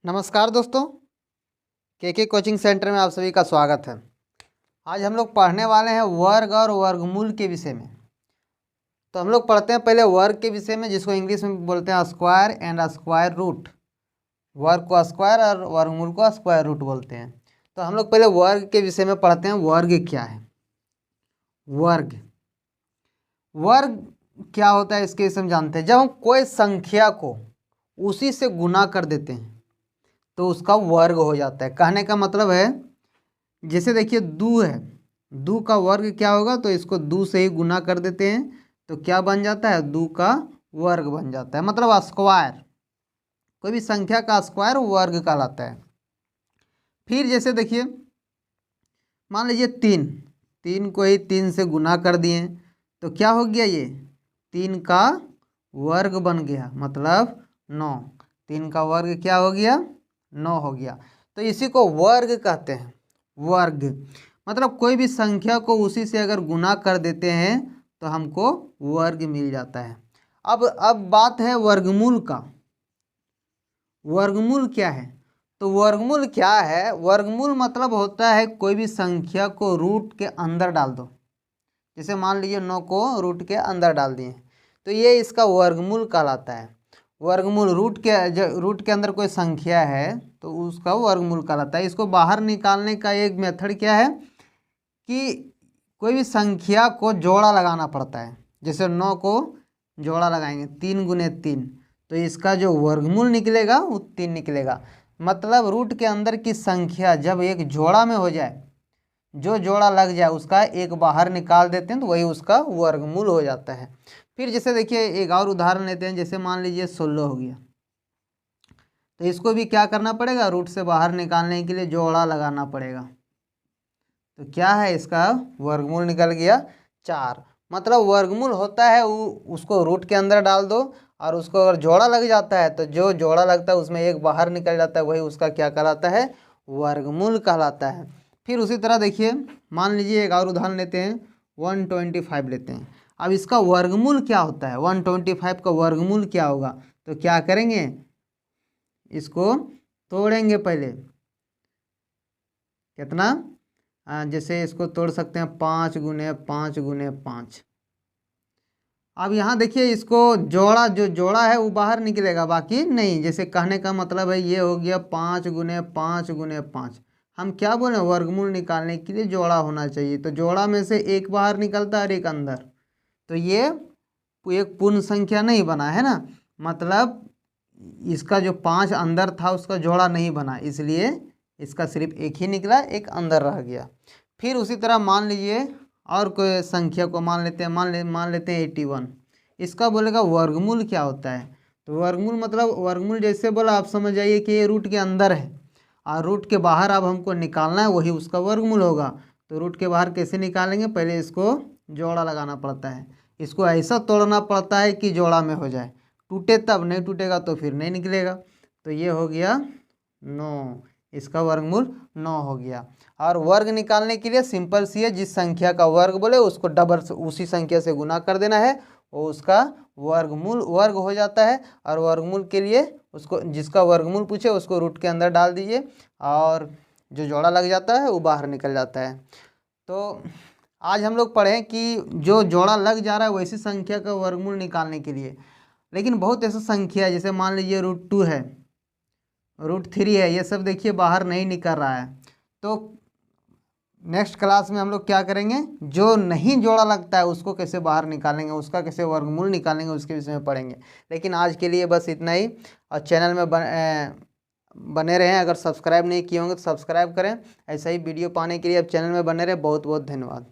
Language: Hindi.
नमस्कार दोस्तों, के कोचिंग सेंटर में आप सभी का स्वागत है। आज हम लोग पढ़ने वाले हैं वर्ग और वर्गमूल के विषय में। तो हम लोग पढ़ते हैं पहले वर्ग के विषय में, जिसको इंग्लिश में बोलते हैं स्क्वायर एंड स्क्वायर रूट। वर्ग को स्क्वायर और वर्गमूल को स्क्वायर रूट बोलते हैं। तो हम लोग पहले वर्ग के विषय में पढ़ते हैं। वर्ग क्या है? वर्ग वर्ग क्या होता है इसके विषय में जानते हैं। जब हम कोई संख्या को उसी से गुना कर देते हैं तो उसका वर्ग हो जाता है। कहने का मतलब है, जैसे देखिए दू है, दू का वर्ग क्या होगा, तो इसको दू से ही गुना कर देते हैं तो क्या बन जाता है, दू का वर्ग बन जाता है। मतलब स्क्वायर, कोई भी संख्या का स्क्वायर वर्ग कहलाता है। फिर जैसे देखिए, मान लीजिए तीन, तीन को ही तीन से गुना कर दिए तो क्या हो गया, ये तीन का वर्ग बन गया, मतलब 9। तीन का वर्ग क्या हो गया, 9 हो गया। तो इसी को वर्ग कहते हैं। वर्ग मतलब कोई भी संख्या को उसी से अगर गुना कर देते हैं तो हमको वर्ग मिल जाता है। अब बात है वर्गमूल का। वर्गमूल क्या है? तो वर्गमूल क्या है, वर्गमूल मतलब होता है कोई भी संख्या को रूट के अंदर डाल दो। जैसे मान लीजिए 9 को रूट के अंदर डाल दिए तो ये इसका वर्गमूल कहलाता है। वर्गमूल रूट के अंदर कोई संख्या है तो उसका वर्गमूल कहलाता है। इसको बाहर निकालने का एक मेथड क्या है कि कोई भी संख्या को जोड़ा लगाना पड़ता है। जैसे 9 को जोड़ा लगाएंगे, 3 गुने 3, तो इसका जो वर्गमूल निकलेगा वो 3 निकलेगा। मतलब रूट के अंदर की संख्या जब एक जोड़ा में हो जाए, जो जोड़ा लग जाए उसका एक बाहर निकाल देते हैं तो वही उसका वर्गमूल हो जाता है। फिर जैसे देखिए एक और उदाहरण लेते हैं। जैसे मान लीजिए 16 हो गया, तो इसको भी क्या करना पड़ेगा, रूट से बाहर निकालने के लिए जोड़ा लगाना पड़ेगा। तो क्या है, इसका वर्गमूल निकल गया 4। मतलब वर्गमूल होता है उसको रूट के अंदर डाल दो और उसको अगर जोड़ा लग जाता है तो जो जोड़ा लगता है उसमें एक बाहर निकल जाता है, वही उसका क्या कहलाता है, वर्गमूल कहलाता है। फिर उसी तरह देखिए, मान लीजिए एक और उदाहरण लेते हैं, 125 लेते हैं। अब इसका वर्गमूल क्या होता है, 125 का वर्गमूल क्या होगा, तो क्या करेंगे, इसको तोड़ेंगे पहले। कितना, जैसे इसको तोड़ सकते हैं 5 गुने 5 गुने 5। अब यहाँ देखिए इसको जोड़ा, जो जोड़ा है वो बाहर निकलेगा, बाकी नहीं। जैसे कहने का मतलब है ये हो गया 5 गुने 5 गुने 5। हम क्या बोले, वर्गमूल निकालने के लिए जोड़ा होना चाहिए। तो जोड़ा में से एक बाहर निकलता है और एक अंदर, तो ये एक पूर्ण संख्या नहीं बना है ना। मतलब इसका जो 5 अंदर था उसका जोड़ा नहीं बना, इसलिए इसका सिर्फ एक ही निकला, एक अंदर रह गया। फिर उसी तरह मान लीजिए और कोई संख्या को मान लेते हैं, मान लेते हैं 81। इसका बोलेगा वर्गमूल क्या होता है। तो वर्गमूल मतलब, वर्गमूल जैसे बोला आप समझ जाइए कि ये रूट के अंदर है और रूट के बाहर अब हमको निकालना है, वही उसका वर्गमूल होगा। तो रूट के बाहर कैसे निकालेंगे, पहले इसको जोड़ा लगाना पड़ता है। इसको ऐसा तोड़ना पड़ता है कि जोड़ा में हो जाए, टूटे तब, नहीं टूटेगा तो फिर नहीं निकलेगा। तो ये हो गया 9, इसका वर्गमूल 9 हो गया। और वर्ग निकालने के लिए सिंपल सी है, जिस संख्या का वर्ग बोले उसको डबल से उसी संख्या से गुना कर देना है, वो उसका वर्ग हो जाता है। और वर्गमूल के लिए उसको, जिसका वर्गमूल पूछे उसको रूट के अंदर डाल दीजिए और जो जोड़ा लग जाता है वो बाहर निकल जाता है। तो आज हम लोग पढ़ें कि जो जोड़ा लग जा रहा है वैसी संख्या का वर्गमूल निकालने के लिए। लेकिन बहुत ऐसा संख्या है, जैसे मान लीजिए √2 है, √3 है, ये सब देखिए बाहर नहीं निकल रहा है। तो नेक्स्ट क्लास में हम लोग क्या करेंगे, जो नहीं जोड़ा लगता है उसको कैसे बाहर निकालेंगे, उसका कैसे वर्गमूल निकालेंगे, उसके विषय में पढ़ेंगे। लेकिन आज के लिए बस इतना ही। और चैनल में बने रहें। अगर सब्सक्राइब नहीं किए होंगे तो सब्सक्राइब करें। ऐसा ही वीडियो पाने के लिए अब चैनल में बने रहें। बहुत बहुत धन्यवाद।